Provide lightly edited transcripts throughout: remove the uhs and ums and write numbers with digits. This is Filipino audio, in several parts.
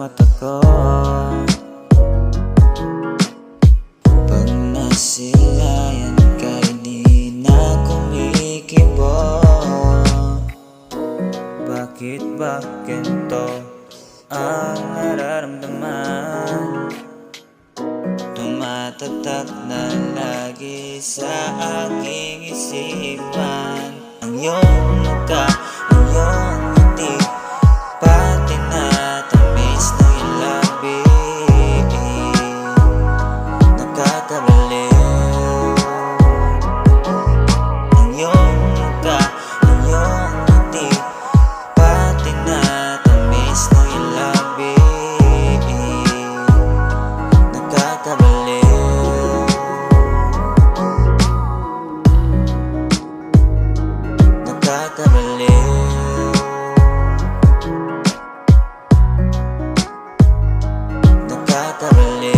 mata ko. Pag nasilayan ka, di na kumikibo. Bakit ba ganito ang nararamdaman? Tumatatak na lagi sa aking isipan ang iyong mukha, ang iyong ngiti, pati na tamis ng iyong labi. Nakakabaliw ang iyong mukha, ang iyong ngiti, pati na tamis ng iyong labi. Nakakabaliw, nakakabaliw, nakakabaliw.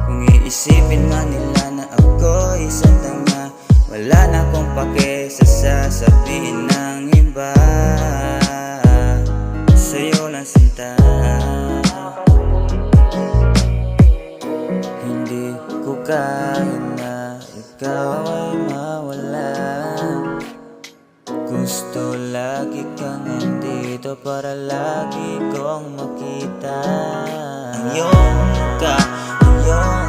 Kung iisipin man nila na ako isang tanga, wala na akong pake sa sasabihin ng iba. Sa'yo lang sinta, hindi ko kaya na ikaw ay mawala. Gusto lagi kang nandito para lagi kong makita ang iyong mukha, ang iyong